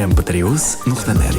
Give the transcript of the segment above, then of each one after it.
mp3uz.net.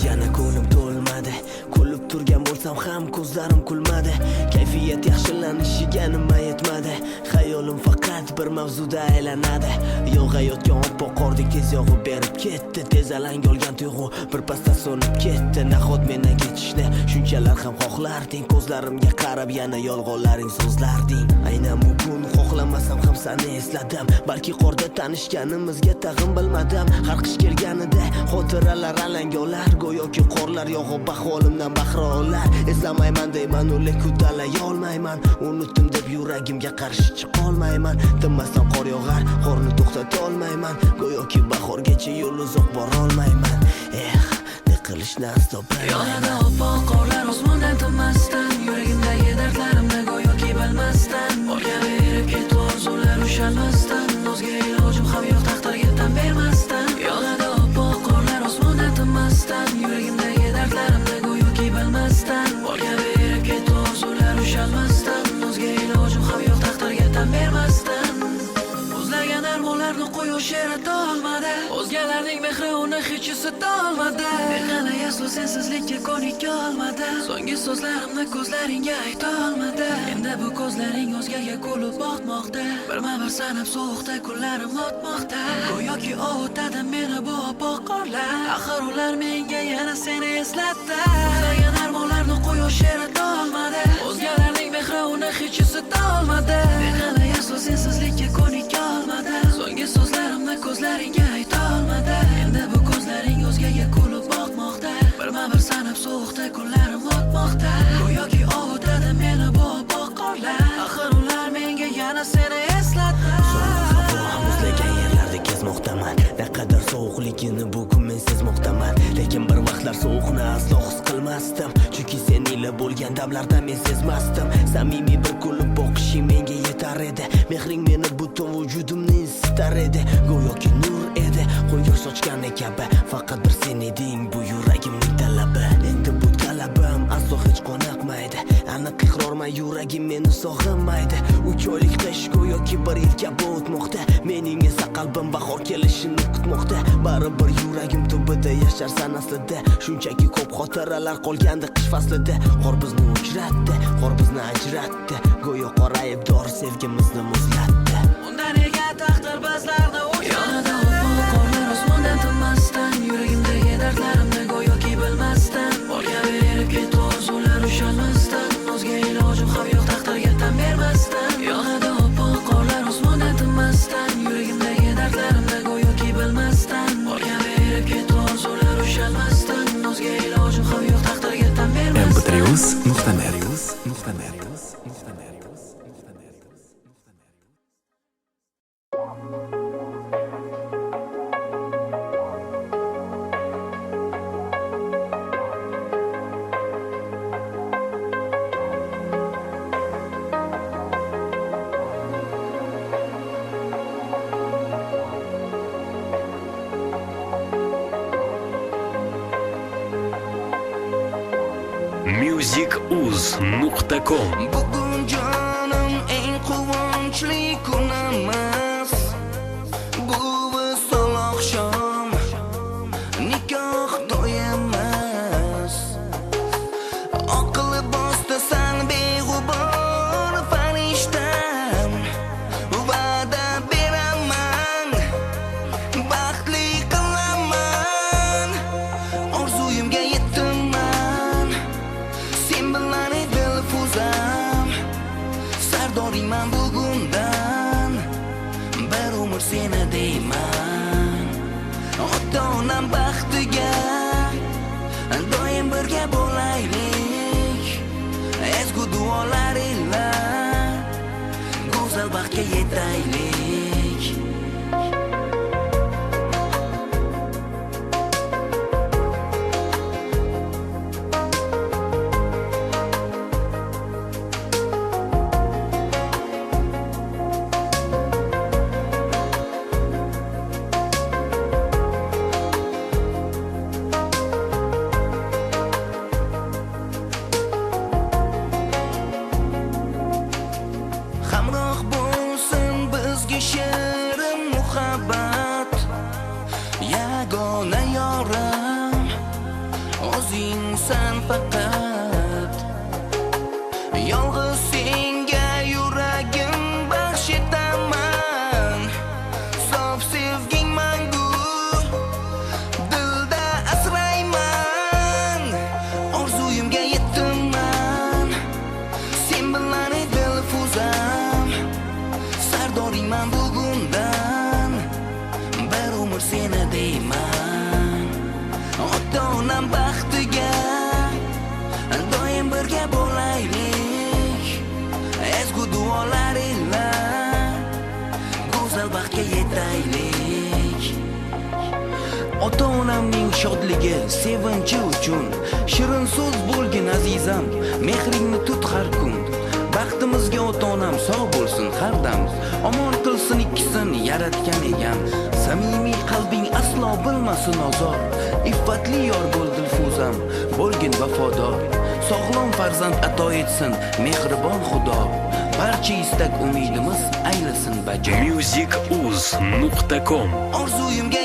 Yana ko'nglim to'lmadi, kulib turgan bo'lsam ham ko'zlarim kulmadi. Kayfiyat yaxshilanishiga nima yetmadi. Xayolim faqat bir mavzuda aylanadi. Yog'ayotgan oppoq qordek tez yog'ib berib ketdi. Tez alang olgan tuyg'u bir pasda so'nib ketdi. Nahot mendan ketishni shunchalar ham xohlarding. Ko'zlarimga qarab yana yolg'onlaring so'zlarding. Aynan bugun xohlamasam ham seni esladim. Balki qorda tanishganimizga tag'in bilmadim. Har qish kelganida xotiralar alangolar, go'yoki qorlar yog'ib ahvolimdan bahra olar. Eslamayman deyman, lekin uddalay olmayman. Unutdim deb yuragimga qarshi chiqolmayman. Tinmasdan qor yog'ar, qorni to'xtata olmayman. Go'yoki bahorgacha yo'l uzoq bora olmayman. Ne qilishni aslo bilmayman. Yonida oppoq qorlar osmondan tinmasdan, yuragimdagi dardlarimni go'yoki bilmasdan, o'rganib ketdi orzular ushalmasdan, o'zga ilojim ham yo'q taqdirga tan bermasdan. Yonida oppoq qorlar osmondan tinmasdan, yuragimdagi dardlarimni go'yoki bilmasdan, o'rganib ketdi orzular ushalmasdan, o'zga ilojim ham yo'q taqdirga tan bermasdan. O'zlagan armonlarni quyosh yarata olmadi, o'zgalarning mehri uni hech isita olmadi. Mehrini aslo sensizlikka ko'nika olmadi, so'nggi so'zlarimni ko'zlaringga ayta olmadi. Endi bu ko'zlaring o'zgaga kulib boqmoqda, birma-bir sanab sovuqda kunlarim o'tmoqda. Go'yoki ovutadi meni bu oppoq qorlar, axir ular menga yana seni eslatdi. O'zlagan armonlarni quyosh yarata olmadi, o'zgalarning mehri uni hech isita olmadi. Mehrini aslo sensizlikka ko'nika olmadi, so'nggi so'zlarimni ko'zlaringga ayta olmadi. Endi bu ko'zlaring o'zgaga kulib boqmoqda, birma-bir sanab sovuqda kunlarim o'tmoqda. Go'yoki ovutadi meni bu oppoq qorlar, axir ular menga yana seni eslatdi. Muzlagan yerlarda kezmoqdaman. Naqadar sovuqligini bugun men sezmoqdaman. Lekin bir vaqtlar sovuqni aslo his qilmasdim, chunki seninla bo'lgan damlarda men sezmasdim. Samimiy bir kulib boqishing menga yetar edi. Mehring meni butun vujudimni isitar edi. Go'yoki nur edi, quyosh sochgani kabi. Faqat bir sen eding bu yuragimning talabi. Endi bu talabim aslo hech qoniqmaydi. Aniq iqrorman, yuragim meni sog'inmaydi. 3 oylik qish go'yoki bir yil kabi o'tmoqda. Mening esa qalbim bahor kelishini kutmoqda. Baribir yuragim tubida yasharsan aslida. Shunchaki ko'p xotiralar qolgandi qish faslida. Qor bizni uchratdi, qor bizni ajratdi. Go'yo qorayib dor sevgimizni muzlatdi. Unda nega taqdir bizlarni yonida oppoq qorlar osmondan tinmasdan, yuragimdagi dardlarimni go'yoki bilmasdan, o'rganib ketdi orzular ushalmasdan, o'zga ilojim ham yo'q taqdirga tan bermasdan. Yonida oppoq qorlar osmondan tinmasdan, yuragimdagi dardlarimni go'yoki bilmasdan, o'rganib ketdi orzular ushalmasdan, o'zga ilojim ham yo'q taqdirga tan bermasdan. mp3uz.net. musicuz.com. Bugun jonim eng quvonchli kunimiz. Bu visol oqshom nikoh to'yimiz. Oq libosda san beg'ubor farishtam, va'da beraman, baxtli qilaman. Orzuyimga yetdim-man, sen bilan dilfuzam. Sardoringman bugundan, bir umr seni deyman. Ota-onam baxtiga doim birga bo'laylik. Ezgu duolar ila go'zal baxtga yetaylik. Hamroh bo'lsin biz faqat yolg'iz senga yuragim baxsh etaman. Sof sevging mangu dilda asrayman. Orzuyimga yetdiman, sen bilan dilfuzam. Sardoringman bugundan, bir umr seni deyman. Ota-onam baxtiga doim birga bo'laylik. Ezgu duolar ila go'zal baxtga yetaylik. Ota-onamning shodligi, sevinchi uchun shirin so'z bo'lgin azizam, mehringni tut har kun. Baxtimizga ota-onam sog' bo'lsin har dam, omon qilsin ikkisini yaratgan egam. Samimiy qalbing aslo bilmasin ozor, iffatli yor bo'l dilfuzam, bo'lgin vafodor. Sog'lom farzand ato etsin mehribon Xudo, barcha istak umidimiz aylasin bajo. musicuz.com Orzuyimga